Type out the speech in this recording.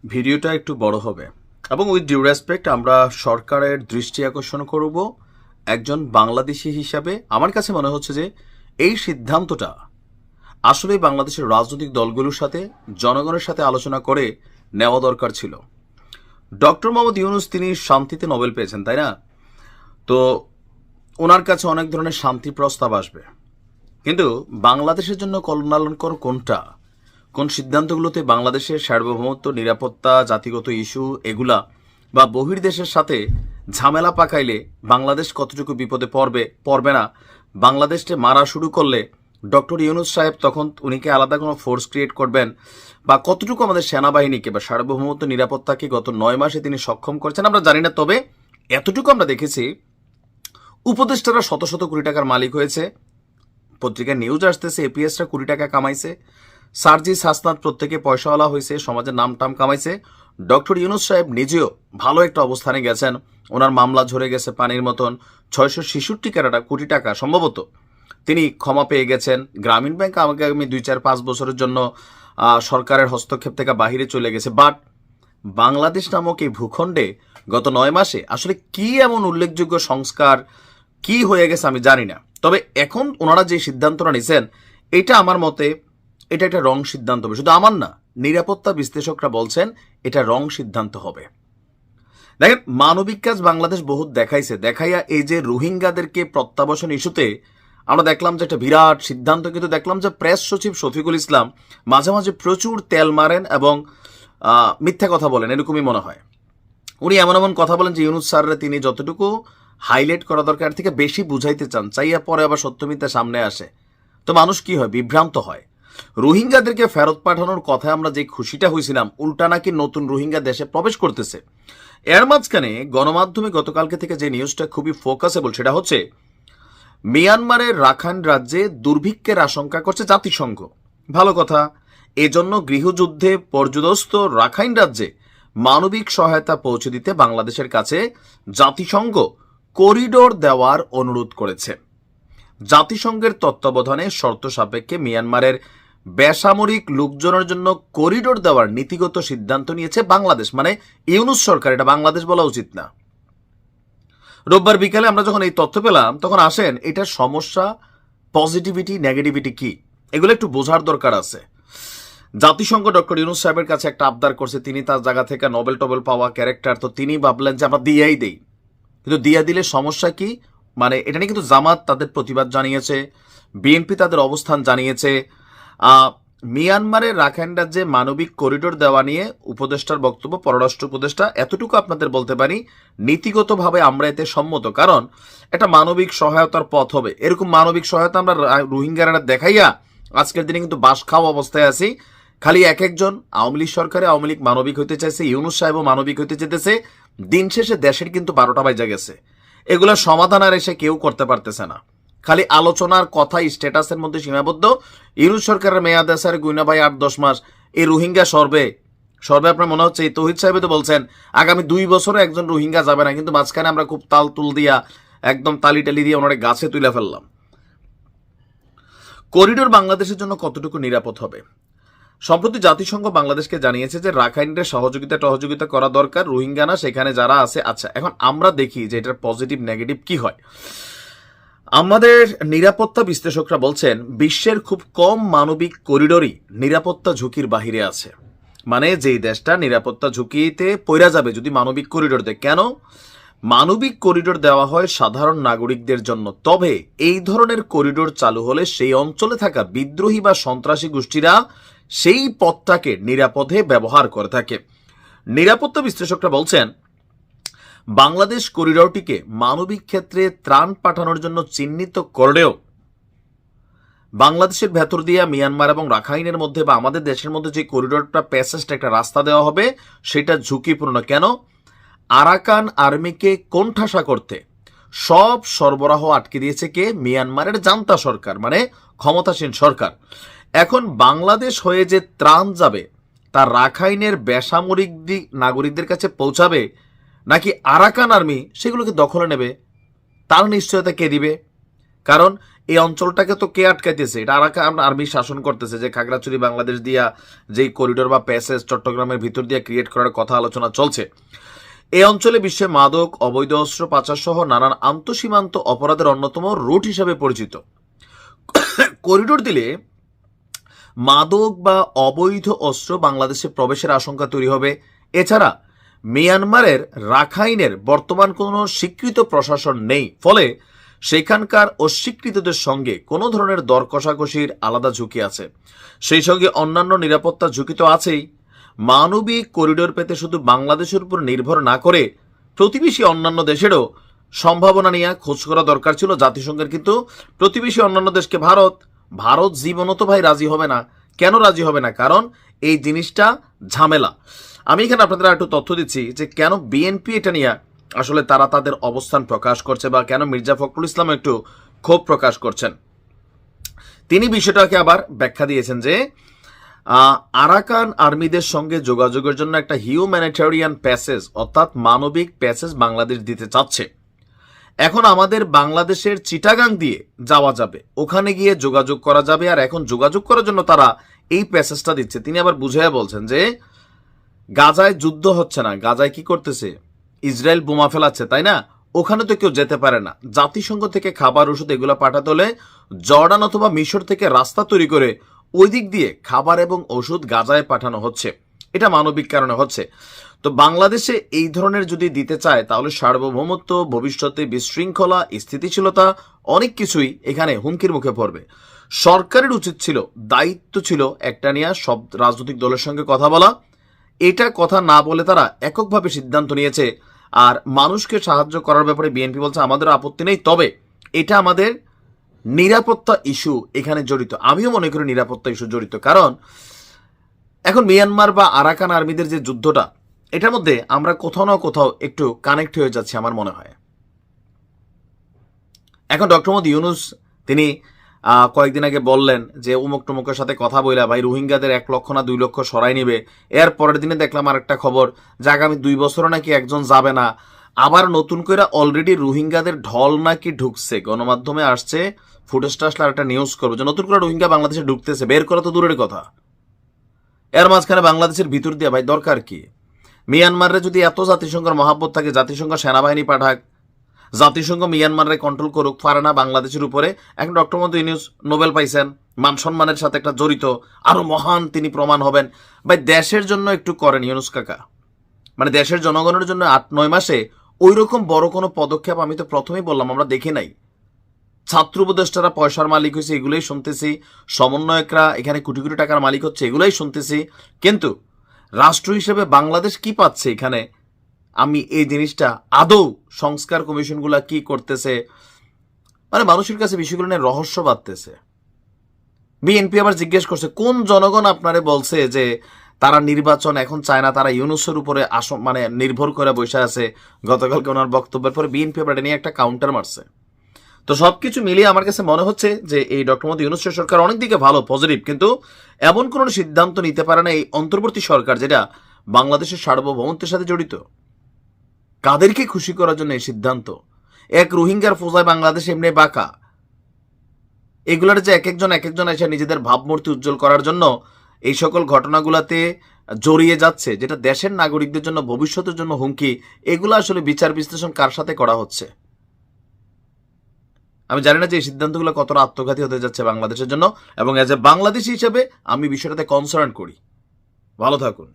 ভিডিওটা একটু বড় হবে এবং উইথ ডিউ রেসপেক্ট আমরা সরকারের দৃষ্টি আকর্ষণ করব। একজন বাংলাদেশি হিসাবে আমার কাছে মনে হচ্ছে যে এই সিদ্ধান্তটা আসলে বাংলাদেশের রাজনৈতিক দলগুলোর সাথে জনগণের সাথে আলোচনা করে নেওয়া দরকার ছিল। ডক্টর মোহাম্মদ ইউনূস তিনি শান্তিতে নোবেল পেয়েছেন, তাই না? তো ওনার কাছে অনেক ধরনের শান্তি প্রস্তাব আসবে, কিন্তু বাংলাদেশের জন্য কল্যাণকর কোনটা, কোন সিদ্ধান্তগুলোতে বাংলাদেশের সার্বভৌমত্ব, নিরাপত্তা, জাতিগত ইস্যু এগুলা বা বহির্দেশের সাথে ঝামেলা পাকাইলে বাংলাদেশ কতটুকু বিপদে পড়বে না, বাংলাদেশকে মারা শুরু করলে ডক্টর ইউনূস সাহেব তখন উনিকে আলাদা কোনো ফোর্স ক্রিয়েট করবেন, বা কতটুকু আমাদের সেনাবাহিনীকে বা সার্বভৌমত্ব নিরাপত্তাকে গত 9 মাসে তিনি সক্ষম করেছেন আমরা জানি না। তবে এতটুকু আমরা দেখেছি, উপদেষ্টারা শত শত কোটি টাকার মালিক হয়েছে, পত্রিকায় নিউজ আসতেছে এপিএসরা কোটি টাকা কামাইছে, সার্জিস হাসনাত প্রত্যেকে পয়সাওয়ালা হয়েছে, সমাজের নাম টাম কামাইছে। ডক্টর ইউনূস সাহেব নিজেও ভালো একটা অবস্থানে গেছেন, ওনার মামলা ঝরে গেছে পানির মতন, 666 কোটি টাকা সম্ভবত তিনি ক্ষমা পেয়ে গেছেন। গ্রামীণ ব্যাংক আগামী 2-4-5 বছরের জন্য সরকারের হস্তক্ষেপ থেকে বাহিরে চলে গেছে। বাট বাংলাদেশ নামক এই ভূখণ্ডে গত 9 মাসে আসলে কি এমন উল্লেখযোগ্য সংস্কার কি হয়ে গেছে আমি জানি না। তবে এখন ওনারা যে সিদ্ধান্তটা নিছেন এটা আমার মতে এটা একটা রং সিদ্ধান্ত হবে। শুধু আমার না, নিরাপত্তা বিশ্লেষকরা বলছেন এটা রং সিদ্ধান্ত হবে। দেখেন, মানবিক কাজ বাংলাদেশ বহুত দেখাইয়া এই যে রোহিঙ্গাদেরকে প্রত্যাবাসন ইস্যুতে আমরা দেখলাম যে একটা বিরাট সিদ্ধান্ত, কিন্তু দেখলাম যে প্রেস সচিব শফিকুল ইসলাম মাঝে মাঝে প্রচুর তেল মারেন এবং মিথ্যা কথা বলেন, এরকমই মনে হয়। উনি এমন এমন কথা বলেন যে ইউনূস স্যাররা তিনি যতটুকু হাইলাইট করা দরকার থেকে বেশি বুঝাইতে চান, চাইয়া পরে আবার সত্যমিথ্যা সামনে আসে, তো মানুষ কি হয়, বিভ্রান্ত হয়। রোহিঙ্গাদেরকে ফেরত পাঠানোর কথায় আমরা যে খুশিটা হয়েছিলাম, উল্টা নাকি নতুন রোহিঙ্গা দেশে প্রবেশ করতেছে। এর মাঝখানে গণমাধ্যমে গতকালকে থেকে যে নিউজটা খুবই ফোকাসেবল সেটা হচ্ছে মিয়ানমারের রাখাইন রাজ্যে দুর্ভিক্ষের আশঙ্কা করছে জাতিসংঘ। ভালো কথা, এজন্য গৃহযুদ্ধে পর্যদস্ত রাখাইন রাজ্যে মানবিক সহায়তা পৌঁছে দিতে বাংলাদেশের কাছে জাতিসংঘ করিডোর দেওয়ার অনুরোধ করেছে। জাতিসংঘের তত্ত্বাবধানে শর্ত সাপেক্ষে মিয়ানমারের বেসামরিক লোকজনের জন্য করিডোর দেওয়ার নীতিগত সিদ্ধান্ত নিয়েছে বাংলাদেশ, মানে ইউনূস সরকার, এটা বাংলাদেশ বলা উচিত না। রোববার বিকালে আমরা যখন এই তথ্য পেলাম তখন আসেন এটার সমস্যা, পজিটিভিটি, নেগেটিভিটি কি এগুলো একটু বোঝার দরকার আছে। জাতিসংঘ ডক্টর ইউনূস সাহেবের কাছে একটা আবদার করছে, তিনি তার জায়গা থেকে নোবেল টোবেল পাওয়া ক্যারেক্টার, তো তিনি ভাবলেন যে আমরা দিয়েই দেই, কিন্তু দিয়া দিলে সমস্যা কি, মানে এটা নিয়ে কিন্তু জামাত তাদের প্রতিবাদ জানিয়েছে, বিএনপি তাদের অবস্থান জানিয়েছে। মিয়ানমারের রাখাইন রাজ্যে মানবিক করিডোর দেওয়া নিয়ে উপদেষ্টার বক্তব্য, পররাষ্ট্র উপদেষ্টা এতটুকু আপনাদের বলতে পারি, নীতিগতভাবে আমরা এতে সম্মত, কারণ এটা মানবিক সহায়তার পথ হবে। এরকম মানবিক সহায়তা আমরা রোহিঙ্গারা দেখাইয়া আজকের দিনে কিন্তু বাস খাওয়া অবস্থায় আছি। খালি এক একজন আওয়ামী লীগ সরকারে আওয়ামী লীগ মানবিক হইতে চাইছে, ইউনূস সাহেবও মানবিক হইতে চেতেছে, দিন শেষে দেশের কিন্তু 12টা বাজে গেছে। এগুলোর সমাধান আর এসে কেউ করতে পারতেছে না, খালি আলোচনার কথা, স্ট্যাটাসের মধ্যে সীমাবদ্ধ। ইউনূস সরকারের মেয়াদ আছে আর গুইনা ভাই 8-10 মাস। এই রোহিঙ্গা সর্বে আপনার মনে হচ্ছে, তৌহিদ সাহেব তো বলছেন আগামী 2 বছরে একজন রোহিঙ্গা যাবে না, কিন্তু মাঝখানে আমরা খুব তাল তুল দিয়া একদম তালি টালি দিয়ে ওনারে গাছে তুলে ফেললাম। করিডোর বাংলাদেশের জন্য কতটুকু নিরাপদ হবে? সম্প্রতি জাতিসংঘ বাংলাদেশকে জানিয়েছে যে রাখাইনের সহযোগিতা করা দরকার, রোহিঙ্গা না সেখানে যারা আছে। আচ্ছা, এখন আমরা দেখি যে এটার পজিটিভ নেগেটিভ কি হয়। আমাদের নিরাপত্তা বিশ্লেষকরা বলছেন বিশ্বের খুব কম মানবিক করিডোরই নিরাপত্তা ঝুঁকির বাহিরে আছে, মানে যেই দেশটা নিরাপত্তা ঝুঁকিতে পড়া যাবে যদি মানবিক করিডোর দেয়। কেন মানবিক করিডোর দেওয়া হয়? সাধারণ নাগরিকদের জন্য। তবে এই ধরনের করিডোর চালু হলে সেই অঞ্চলে থাকা বিদ্রোহী বা সন্ত্রাসী গোষ্ঠীরা সেই পথটাকে নিরাপদে ব্যবহার করে থাকে। নিরাপত্তা বিশ্লেষকরা বলছেন বাংলাদেশ করিডোরটিকে মানবিক ক্ষেত্রে ত্রাণ পাঠানোর জন্য চিহ্নিত করলেও বাংলাদেশের ভেতর দিয়ে মিয়ানমার এবং রাখাইনের মধ্যে বা আমাদের দেশের মধ্যে যে করিডোরটা, প্যাসেজটা, একটা রাস্তা দেওয়া হবে সেটা ঝুঁকিপূর্ণ। কেন? আরাকান আর্মিকে কোণঠাসা করতে সব সরবরাহ আটকে দিয়েছে কে? মিয়ানমারের জান্তা সরকার, মানে ক্ষমতাসীন সরকার। এখন বাংলাদেশ হয়ে যে ত্রাণ যাবে তা রাখাইনের বেসামরিক নাগরিকদের কাছে পৌঁছাবে নাকি আরাকান আর্মি সেগুলোকে দখলে নেবে, তার নিশ্চয়তা কে দিবে? কারণ এই অঞ্চলটাকে তো কে আটকাইতেছে? এটা আরাকান আর্মি শাসন করতেছে, যে খাগড়াছড়ি বাংলাদেশ দিয়া যেই করিডোর বা প্যাসেজ চট্টগ্রামের ভিতর দিয়ে ক্রিয়েট করার কথা আলোচনা চলছে, এই অঞ্চলে বিশ্বে মাদক, অবৈধ অস্ত্র পাচার সহ নানান আন্তঃসীমান্ত অপরাধের অন্যতম রুট হিসাবে পরিচিত। করিডোর দিলে মাদক বা অবৈধ অস্ত্র বাংলাদেশে প্রবেশের আশঙ্কা তৈরি হবে। এছাড়া মিয়ানমারের রাখাইনের বর্তমান কোনো স্বীকৃত প্রশাসন নেই, ফলে সেখানকার অস্বীকৃতদের সঙ্গে কোনো ধরনের দর কষাকষির আলাদা ঝুঁকি আছে। সেই সঙ্গে অন্যান্য নিরাপত্তা ঝুঁকি তো আছেই। মানবিক করিডোর পেতে শুধু বাংলাদেশের উপর নির্ভর না করে প্রতিবেশী অন্যান্য দেশেরও সম্ভাবনা নিয়ে খোঁজ করা দরকার ছিল জাতিসংঘের। কিন্তু প্রতিবেশী অন্যান্য দেশকে ভারত জীবনও তো ভাই রাজি হবে না। কেন রাজি হবে না? কারণ এই জিনিসটা ঝামেলা। আমি এখানে আপনাদের একটু তথ্য দিচ্ছি যে কেন বিএনপি এটা নিয়ে আসলে তারা তাদের অবস্থান প্রকাশ করছে, বা কেন মির্জা ফখরুল ইসলাম একটু ক্ষোভ প্রকাশ করছেন। তিনি বিষয়টাকে আবার ব্যাখ্যা দিয়েছেন যে আরাকান আর্মিদের সঙ্গে যোগাযোগের জন্য একটা হিউম্যানিটেরিয়ান প্যাসেজ অর্থাৎ মানবিক প্যাসেজ বাংলাদেশ দিতে চাচ্ছে। এখন আমাদের বাংলাদেশের চিটাগাং দিয়ে যাওয়া যাবে, ওখানে গিয়ে যোগাযোগ করা যাবে, আর এখন যোগাযোগ করার জন্য তারা এই প্যাসেজটা দিচ্ছে। তিনি আবার বুঝাইয়া বলছেন যে গাজায় যুদ্ধ হচ্ছে না, গাজায় কি করতেছে? ইসরায়েল বোমা ফেলাচ্ছে, তাই না? ওখানে তো কেউ যেতে পারে না। জাতিসংঘ থেকে খাবার ওষুধ এগুলো পাঠাতে হলে জর্ডান অথবা মিশর থেকে রাস্তা তৈরি করে ওই দিক দিয়ে খাবার এবং ওষুধ গাজায় পাঠানো হচ্ছে। এটা মানবিক কারণে হচ্ছে। তো বাংলাদেশে এই ধরনের যদি দিতে চায় তাহলে সার্বভৌমত্ব, ভবিষ্যতে বিশৃঙ্খলা, স্থিতিশীলতা অনেক কিছুই এখানে হুমকির মুখে পড়বে। সরকারের উচিত ছিল, দায়িত্ব ছিল একটা নিয়ে সব রাজনৈতিক দলের সঙ্গে কথা বলা। এটা কথা না বলে তারা এককভাবে সিদ্ধান্ত নিয়েছে। আর মানুষকে সাহায্য করার ব্যাপারে বিএনপি বলছে আমাদের আপত্তি নেই, তবে এটা আমাদের নিরাপত্তা ইস্যু এখানে জড়িত। আমিও মনে করি নিরাপত্তা ইস্যু জড়িত, কারণ এখন মিয়ানমার বা আরাকান আর্মিদের যে যুদ্ধটা, এটার মধ্যে আমরা কোথাও না কোথাও একটু কানেক্ট হয়ে যাচ্ছি আমার মনে হয়। এখন ডক্টর মোহাম্মদ ইউনূস তিনি কয়েকদিন আগে বললেন যে উমুক টুমুকের সাথে কথা বইলা ভাই রোহিঙ্গাদের 1 লক্ষ না 2 লক্ষ সরাই নিবে। এর পরের দিনে দেখলাম আর একটা খবর যে আগামী 2 বছরও নাকি একজন যাবে না। আবার নতুন করে অলরেডি রোহিঙ্গাদের ঢল নাকি ঢুকছে, গণমাধ্যমে আসছে। ফুটেজটা আসলে একটা নিউজ করবো যে নতুন করে রোহিঙ্গা বাংলাদেশে ঢুকতেছে। বের করা তো দূরের কথা, এর মাঝখানে বাংলাদেশের ভিতর দিয়ে ভাই দরকার কি? মিয়ানমারে যদি এত জাতিসংঘের মহাব্বত থাকে, জাতিসংঘ সেনাবাহিনী পাঠাক, জাতিসংঘ মিয়ানমারে কন্ট্রোল করুক, পারে না বাংলাদেশের উপরে। এখন ডক্টর মোহাম্মদ ইউনূস নোবেল পাইছেন, মান সম্মানের সাথে একটা জড়িত, আরো মহান তিনি প্রমাণ হবেন। ভাই দেশের জন্য একটু করেন ইউনূস কাকা, মানে দেশের জনগণের জন্য 8-9 মাসে ওই রকম বড় কোনো পদক্ষেপ আমি তো প্রথমেই বললাম আমরা দেখি নাই। ছাত্র উপদেষ্টারা পয়সার মালিক হয়েছে এগুলোই শুনতেছি, সমন্বয়করা এখানে কোটি কোটি টাকার মালিক হচ্ছে এগুলোই শুনতেছি, কিন্তু রাষ্ট্র হিসেবে বাংলাদেশ কি পাচ্ছে এখানে? আমি এই জিনিসটা আদৌ সংস্কার কমিশনগুলা কি করতেছে, মানে মানুষের কাছে বিষয়গুলো নিয়ে রহস্য বাড়তেছে। বিএনপি আবার জিজ্ঞেস করছে কোন জনগণ আপনারে বলছে যে তারা নির্বাচন এখন চায় না, তারা ইউনূসের উপরে মানে নির্ভর করে বসে আছে। গতকালকে ওনার বক্তব্যের পরে বিএনপি আবার এটা নিয়ে একটা কাউন্টার মারছে। তো সবকিছু মিলিয়ে আমার কাছে মনে হচ্ছে যে এই ডক্টর মোহাম্মদ ইউনূস সরকার অনেক দিকে ভালো, পজিটিভ, কিন্তু এমন কোনো সিদ্ধান্ত নিতে পারে না এই অন্তর্বর্তী সরকার যেটা বাংলাদেশের সার্বভৌমত্বের সাথে জড়িত। কাদেরকে খুশি করার জন্য এই সিদ্ধান্ত? এক রোহিঙ্গার ফোজায় বাংলাদেশ এমনি বাঁকা। এগুলার যে এক একজন এসে নিজেদের ভাবমূর্তি উজ্জ্বল করার জন্য এই সকল ঘটনাগুলাতে জড়িয়ে যাচ্ছে, যেটা দেশের নাগরিকদের জন্য, ভবিষ্যতের জন্য হুমকি, এগুলো আসলে বিচার বিশ্লেষণ কার সাথে করা হচ্ছে? আমি জানি না যে এই সিদ্ধান্তগুলো কতটা আত্মঘাতী হতে যাচ্ছে বাংলাদেশের জন্য, এবং এজ এ বাংলাদেশি হিসেবে আমি বিষয়টাতে কনসার্ন করি। ভালো থাকুন।